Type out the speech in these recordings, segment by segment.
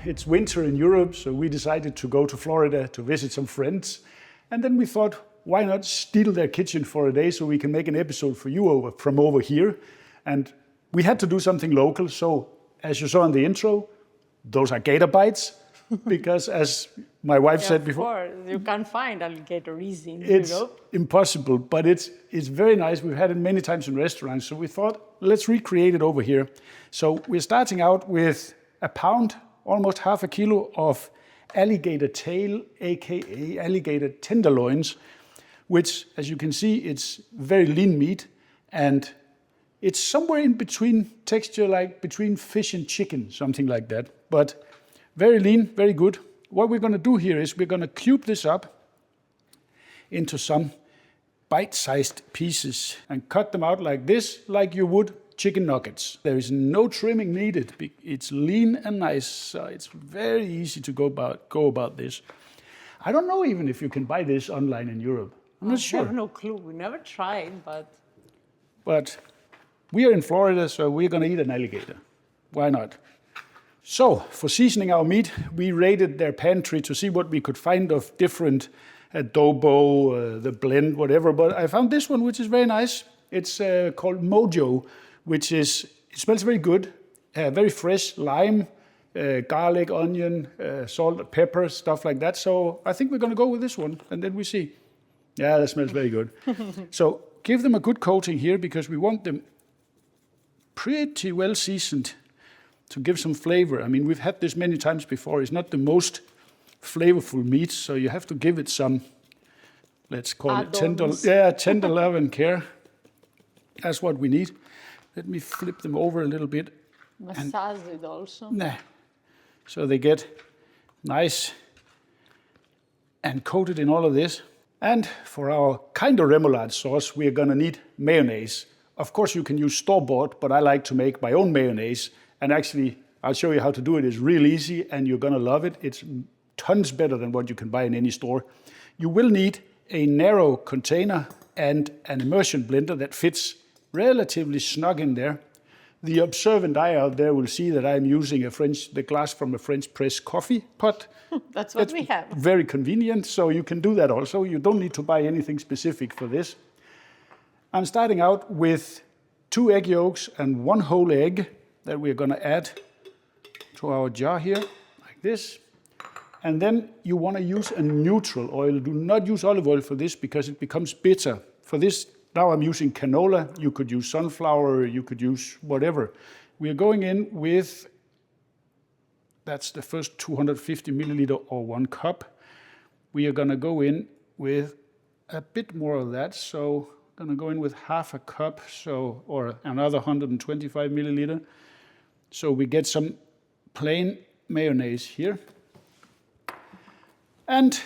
It's winter in Europe, so we decided to go to Florida to visit some friends. And then we thought, why not steal their kitchen for a day so we can make an episode for you from over here? And we had to do something local. So as you saw in the intro, those are Gator Bites. Because as my wife said before, of course, you can't find alligator easy in it's Europe. impossible, but it's very nice. We've had it many times in restaurants, so we thought, let's recreate it over here. So we're starting out with a pound, almost half a kilo of alligator tail, aka alligator tenderloins, which, as you can see, it's very lean meat, and it's somewhere in between texture, like between fish and chicken, something like that. But very lean, very good. What we're going to do here is we're going to cube this up into some bite-sized pieces and cut them out like this, like you would chicken nuggets. There is no trimming needed. It's lean and nice, so it's very easy to go about this. I don't know even if you can buy this online in Europe. I'm not sure. I have no clue. We never tried, but... But we are in Florida, so we're going to eat an alligator. Why not? So, for seasoning our meat, we raided their pantry to see what we could find of different adobo, the blend, whatever. But I found this one, which is very nice. It's called Mojo, it smells very good, very fresh, lime, garlic, onion, salt, pepper, stuff like that. So I think we're going to go with this one, and then we see. Yeah, that smells very good. So give them a good coating here, because we want them pretty well seasoned to give some flavor. I mean, we've had this many times before. It's not the most flavorful meat, so you have to give it some, let's call it tender love and care. That's what we need. Let me flip them over a little bit. Massage it also. So they get nice and coated in all of this. And for our kind of remoulade sauce, we're gonna need mayonnaise. Of course, you can use store-bought, but I like to make my own mayonnaise. And actually, I'll show you how to do it. It's real easy, and you're gonna love it. It's tons better than what you can buy in any store. You will need a narrow container and an immersion blender that fits relatively snug in there. The observant eye out there will see that I'm using the glass from a French press coffee pot. That's what we have. Very convenient, so you can do that also. You don't need to buy anything specific for this. I'm starting out with 2 egg yolks and 1 whole egg that we're going to add to our jar here, like this. And then you want to use a neutral oil. Do not use olive oil for this, because it becomes bitter. For this, now I'm using canola. You could use sunflower, you could use whatever. We are going in with, that's the first 250 milliliter or 1 cup. We are going to go in with a bit more of that. So I'm going to go in with half a cup, or another 125 milliliter. So we get some plain mayonnaise here. And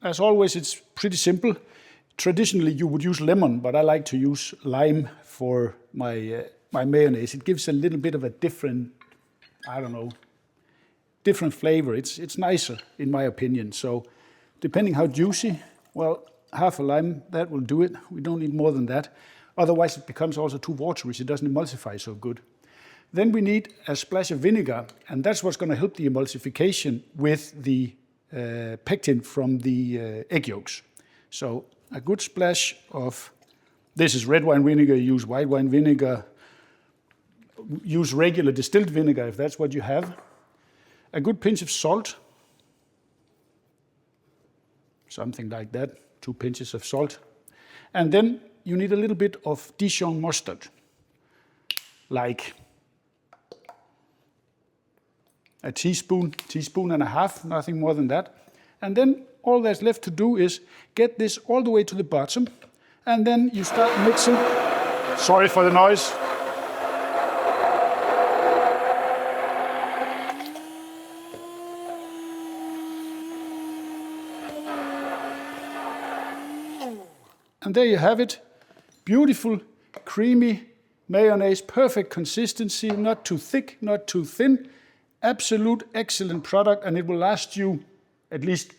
as always, it's pretty simple. Traditionally, you would use lemon, but I like to use lime for my mayonnaise. It gives a little bit of a different, different flavor. It's nicer, in my opinion. So depending how juicy, well, half a lime, that will do it. We don't need more than that. Otherwise, it becomes also too watery, so it doesn't emulsify so good. Then we need a splash of vinegar, and that's what's going to help the emulsification with the pectin from the egg yolks. So a good splash of, this is red wine vinegar, use white wine vinegar, use regular distilled vinegar if that's what you have. A good pinch of salt, something like that, 2 pinches of salt. And then you need a little bit of Dijon mustard, like a teaspoon and a half, nothing more than that. And then all that's left to do is get this all the way to the bottom, and then you start mixing. Sorry for the noise. And there you have it. Beautiful, creamy mayonnaise, perfect consistency, not too thick, not too thin. Absolute excellent product, and it will last you at least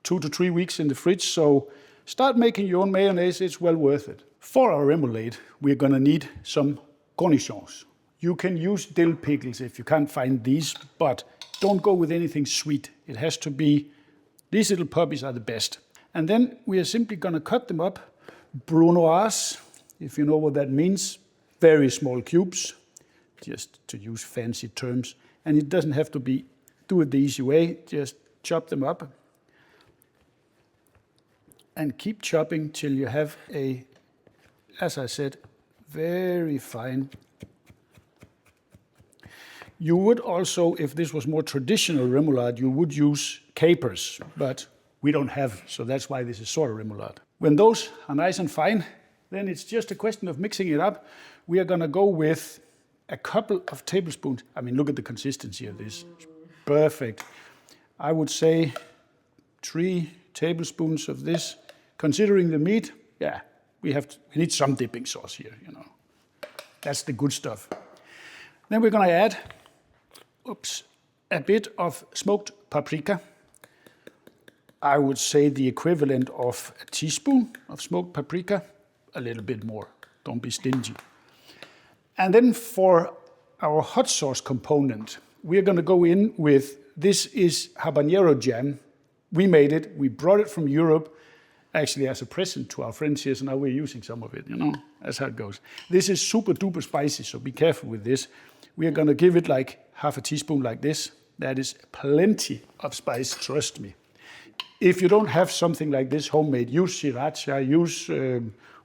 2 to 3 weeks in the fridge. So start making your own mayonnaise, it's well worth it. For our remoulade, we're gonna need some cornichons. You can use dill pickles if you can't find these, but don't go with anything sweet. It has to be, these little puppies are the best. And then we are simply gonna cut them up, brunoise, if you know what that means, very small cubes, just to use fancy terms. And it doesn't have to be, do it the easy way, just chop them up. And keep chopping till you have a, as I said, very fine. You would also, if this was more traditional remoulade, you would use capers, but we don't have, so that's why this is sort of remoulade. When those are nice and fine, then it's just a question of mixing it up. We are gonna go with a couple of tablespoons. I mean, look at the consistency of this. It's perfect. I would say 3 tablespoons of this. Considering the meat, yeah, we need some dipping sauce here, you know. That's the good stuff. Then we're gonna add, a bit of smoked paprika. I would say the equivalent of a teaspoon of smoked paprika, a little bit more, don't be stingy. And then for our hot sauce component, we're gonna go in with, this is habanero jam. We made it, we brought it from Europe, actually as a present to our friends here, so now we're using some of it, you know, that's how it goes. This is super duper spicy, so be careful with this. We are gonna give it like half a teaspoon like this. That is plenty of spice, trust me. If you don't have something like this homemade, use sriracha, use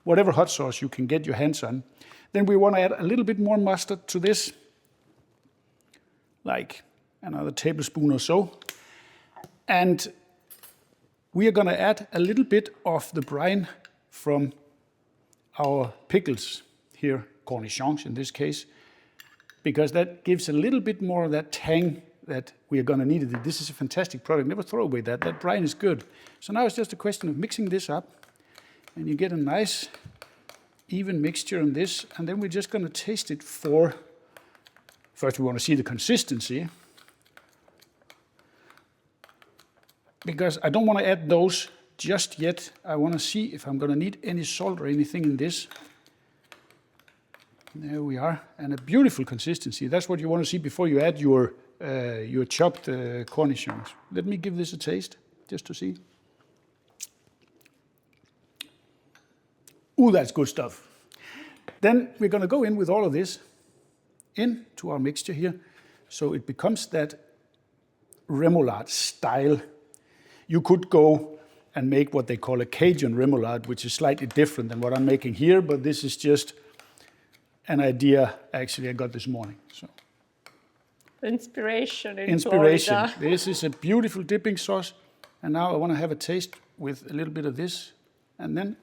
whatever hot sauce you can get your hands on. Then we wanna add a little bit more mustard to this, like another tablespoon or so. And we are gonna add a little bit of the brine from our pickles here, cornichons in this case, because that gives a little bit more of that tang that we are gonna need. This is a fantastic product, never throw away that. That brine is good. So now it's just a question of mixing this up, and you get a nice, even mixture on this, and then we're just gonna taste it for, first we wanna see the consistency, because I don't wanna add those just yet. I wanna see if I'm gonna need any salt or anything in this. There we are, and a beautiful consistency. That's what you wanna see before you add your chopped cornichons. Let me give this a taste, just to see. Ooh, that's good stuff. Then we're gonna go in with all of this into our mixture here, so it becomes that remoulade style. You could go and make what they call a Cajun remoulade, which is slightly different than what I'm making here, but this is just an idea actually I got this morning. So. Inspiration in Inspiration. Florida. This is a beautiful dipping sauce, and now I want to have a taste with a little bit of this, and then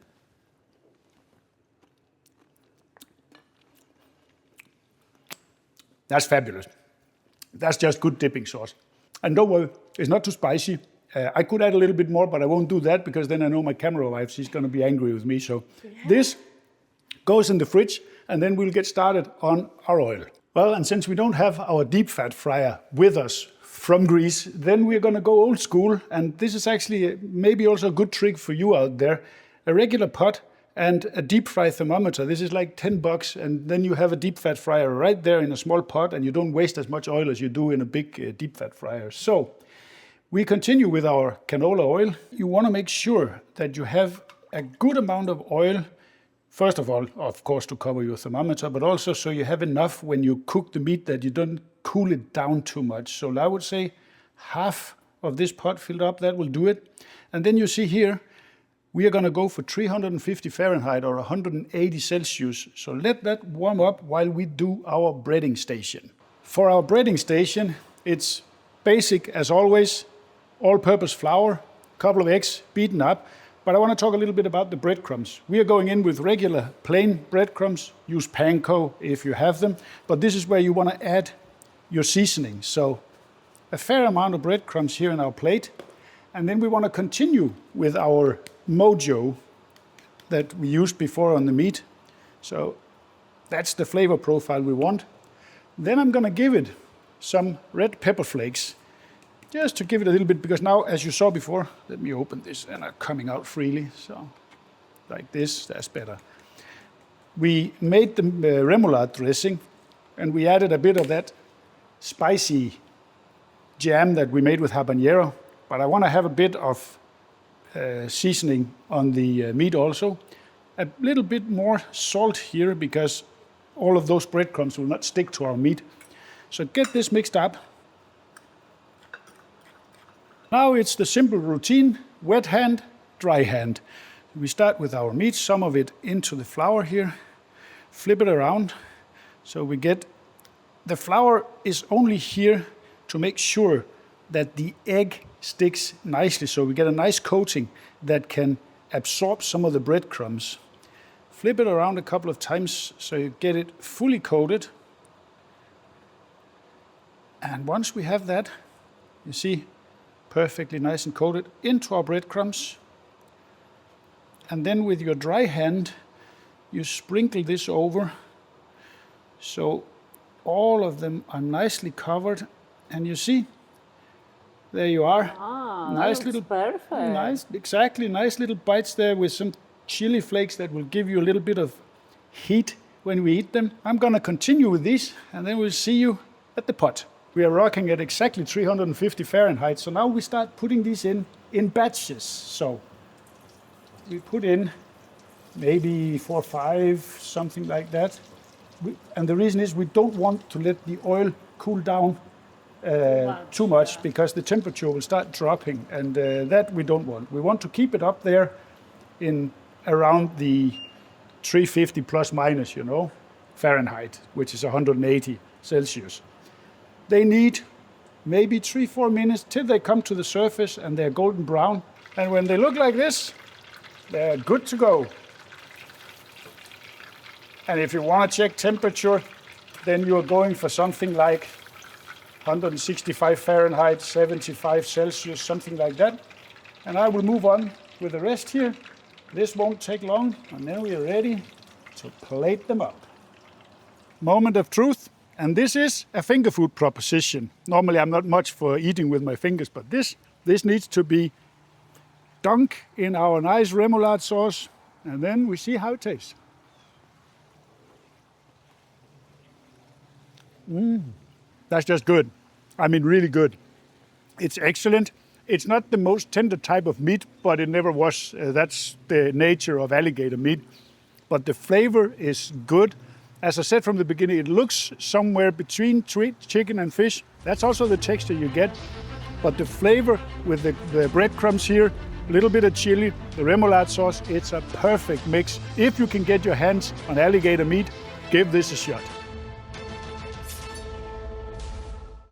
that's fabulous. That's just good dipping sauce. And don't worry, it's not too spicy. I could add a little bit more, but I won't do that because then I know my camera wife, she's going to be angry with me. So this goes in the fridge, and then we'll get started on our oil. Well, and since we don't have our deep fat fryer with us from Greece, then we're going to go old school. And this is actually maybe also a good trick for you out there. A regular pot and a deep fry thermometer. This is like $10, and then you have a deep fat fryer right there in a small pot, and you don't waste as much oil as you do in a big deep fat fryer. So we continue with our canola oil. You want to make sure that you have a good amount of oil. First of all, of course, to cover your thermometer, but also so you have enough when you cook the meat that you don't cool it down too much. So I would say half of this pot filled up, that will do it. And then you see here, we are going to go for 350 Fahrenheit or 180 Celsius. So let that warm up while we do our breading station. For our breading station, it's basic as always, all-purpose flour, couple of eggs beaten up. But I want to talk a little bit about the breadcrumbs. We are going in with regular plain breadcrumbs. Use panko if you have them. But this is where you want to add your seasoning. So a fair amount of breadcrumbs here on our plate. And then we want to continue with our Mojo that we used before on the meat. So that's the flavor profile we want. Then I'm going to give it some red pepper flakes, just to give it a little bit, because now, as you saw before, let me open this, and are coming out freely. So like this, that's better. We made the remoulade dressing, and we added a bit of that spicy jam that we made with habanero, but I want to have a bit of seasoning on the meat also. A little bit more salt here because all of those breadcrumbs will not stick to our meat. So get this mixed up. Now it's the simple routine, wet hand, dry hand. We start with our meat, some of it into the flour here, flip it around. So we get, the flour is only here to make sure that the egg sticks nicely, so we get a nice coating that can absorb some of the breadcrumbs. Flip it around a couple of times so you get it fully coated. And once we have that, you see, perfectly nice and coated into our breadcrumbs. And then with your dry hand, you sprinkle this over so all of them are nicely covered. And you see, there you are. Ah, nice that little, looks perfect. nice, exactly, nice little bites there with some chili flakes that will give you a little bit of heat when we eat them. I'm gonna continue with these, and then we'll see you at the pot. We are rocking at exactly 350 Fahrenheit, so now we start putting these in batches. So we put in maybe 4 or 5, something like that. And the reason is we don't want to let the oil cool down too much because the temperature will start dropping, and that we don't want. We want to keep it up there in around the 350 plus minus, you know, Fahrenheit, which is 180 Celsius. They need maybe 3-4 minutes till they come to the surface and they're golden brown. And when they look like this, they're good to go. And if you want to check temperature, then you're going for something like 165 Fahrenheit, 75 Celsius, something like that. And I will move on with the rest here. This won't take long, and then we are ready to plate them up. Moment of truth, and this is a finger food proposition. Normally I'm not much for eating with my fingers, but this needs to be dunked in our nice remoulade sauce, and then we see how it tastes. That's just good. I mean, really good. It's excellent. It's not the most tender type of meat, but it never was. That's the nature of alligator meat. But the flavor is good. As I said from the beginning, it looks somewhere between chicken and fish. That's also the texture you get. But the flavor with the breadcrumbs here, a little bit of chili, the remoulade sauce, it's a perfect mix. If you can get your hands on alligator meat, give this a shot.